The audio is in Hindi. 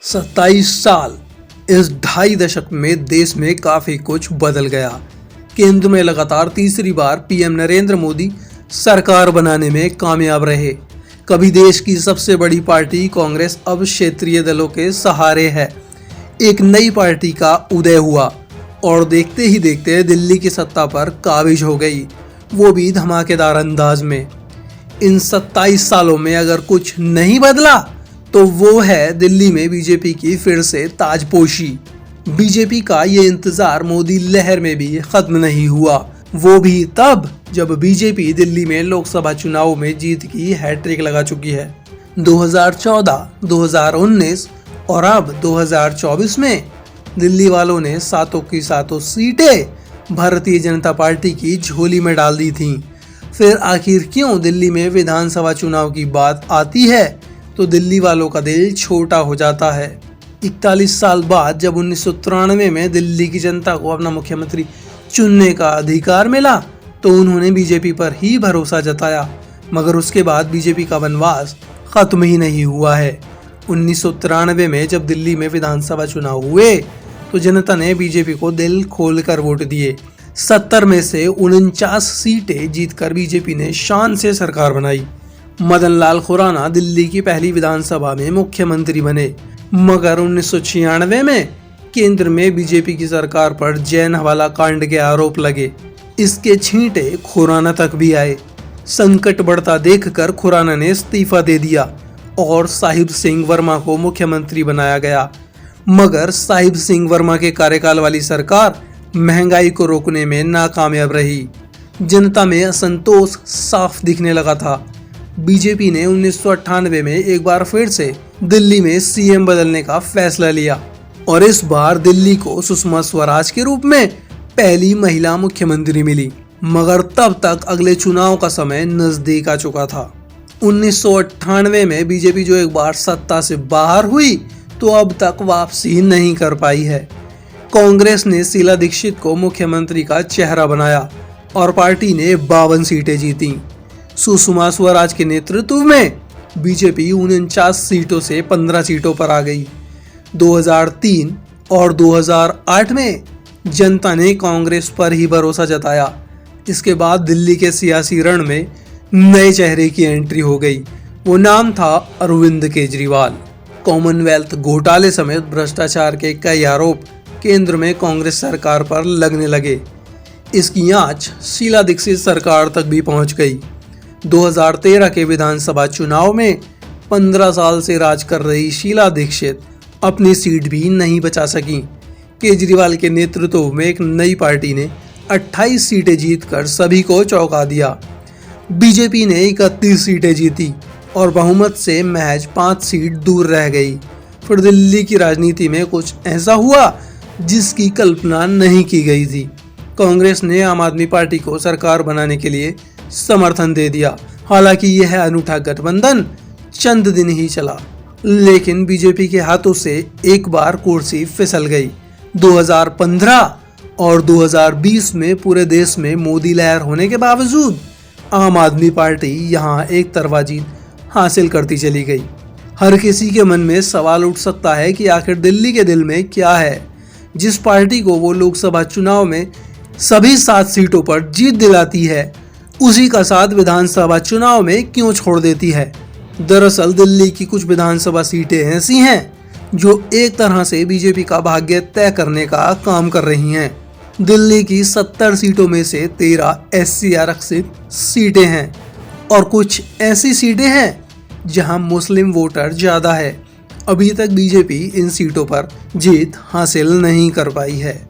27 साल, इस 2.5 दशक में देश में काफी कुछ बदल गया। केंद्र में लगातार तीसरी बार पीएम नरेंद्र मोदी सरकार बनाने में कामयाब रहे। कभी देश की सबसे बड़ी पार्टी कांग्रेस अब क्षेत्रीय दलों के सहारे है। एक नई पार्टी का उदय हुआ और देखते ही देखते दिल्ली की सत्ता पर काबिज हो गई, वो भी धमाकेदार अंदाज में। इन 27 सालों में अगर कुछ नहीं बदला तो वो है दिल्ली में बीजेपी की फिर से ताजपोशी। बीजेपी का ये इंतजार मोदी लहर में भी खत्म नहीं हुआ, वो भी तब जब बीजेपी दिल्ली में लोकसभा चुनाव में जीत की हैट्रिक लगा चुकी है। 2014, 2019 और अब 2024 में दिल्ली वालों ने सातों की सातों सीटें भारतीय जनता पार्टी की झोली में डाल दी थीं। फिर आखिर क्यों दिल्ली में विधानसभा चुनाव की बात आती है तो दिल्ली वालों का दिल छोटा हो जाता है। 41 साल बाद जब 1993 में दिल्ली की जनता को अपना मुख्यमंत्री चुनने का अधिकार मिला तो उन्होंने बीजेपी पर ही भरोसा जताया, मगर उसके बाद बीजेपी का वनवास खत्म ही नहीं हुआ है। 1993 में जब दिल्ली में विधानसभा चुनाव हुए तो जनता ने बीजेपी को दिल खोलकर वोट दिए। 70 में से 49 सीटें जीतकर बीजेपी ने शान से सरकार बनाई। मदन लाल खुराना दिल्ली की पहली विधानसभा में मुख्यमंत्री बने, मगर 1996 में केंद्र में बीजेपी की सरकार पर जैन हवाला कांड के आरोप लगे। इसके छींटे खुराना तक भी आए। संकट बढ़ता देखकर खुराना ने इस्तीफा दे दिया और साहिब सिंह वर्मा को मुख्यमंत्री बनाया गया, मगर साहिब सिंह वर्मा के कार्यकाल वाली सरकार महंगाई को रोकने में नाकामयाब रही। जनता में असंतोष साफ दिखने लगा था। बीजेपी ने 1998 में एक बार फिर से दिल्ली में सीएम बदलने का फैसला लिया और इस बार दिल्ली को सुषमा स्वराज के रूप में पहली महिला मुख्यमंत्री मिली, मगर तब तक अगले चुनाव का समय नजदीक आ चुका था। 1998 में बीजेपी जो एक बार सत्ता से बाहर हुई तो अब तक वापसी नहीं कर पाई है। कांग्रेस ने शीला दीक्षित को मुख्यमंत्री का चेहरा बनाया और पार्टी ने 52 सीटें जीती। सुषमा स्वराज के नेतृत्व में बीजेपी 49 सीटों से 15 सीटों पर आ गई। 2003 और 2008 में जनता ने कांग्रेस पर ही भरोसा जताया। इसके बाद दिल्ली के सियासी रण में नए चेहरे की एंट्री हो गई। वो नाम था अरविंद केजरीवाल। कॉमनवेल्थ घोटाले समेत भ्रष्टाचार के कई आरोप केंद्र में कांग्रेस सरकार पर लगने लगे। इसकी आंच शीला दीक्षित सरकार तक भी पहुंच गई। 2013 के विधानसभा चुनाव में 15 साल से राज कर रही शीला दीक्षित अपनी सीट भी नहीं बचा सकी। केजरीवाल के नेतृत्व में एक नई पार्टी ने 28 सीटें जीतकर सभी को चौंका दिया। बीजेपी ने 31 सीटें जीती और बहुमत से महज 5 सीट दूर रह गई। फिर दिल्ली की राजनीति में कुछ ऐसा हुआ जिसकी कल्पना नहीं की गई थी। कांग्रेस ने आम आदमी पार्टी को सरकार बनाने के लिए समर्थन दे दिया। हालांकि यह अनूठा गठबंधन चंद दिन ही चला, लेकिन बीजेपी के हाथों से एक बार कुर्सी फिसल गई। 2015 और 2020 में पूरे देश में मोदी लहर होने के बावजूद आम आदमी पार्टी यहां एक तरफा जीत हासिल करती चली गई। हर किसी के मन में सवाल उठ सकता है कि आखिर दिल्ली के दिल में क्या है जिस पार्टी को वो लोकसभा चुनाव में सभी 7 सीटों पर जीत दिलाती है, उसी का साथ विधानसभा चुनाव में क्यों छोड़ देती है। दरअसल दिल्ली की कुछ विधानसभा सीटें ऐसी हैं जो एक तरह से बीजेपी का भाग्य तय करने का काम कर रही हैं। दिल्ली की 70 सीटों में से 13 SC आरक्षित सीटें हैं और कुछ ऐसी सीटें हैं जहां मुस्लिम वोटर ज्यादा है। अभी तक बीजेपी इन सीटों पर जीत हासिल नहीं कर पाई है।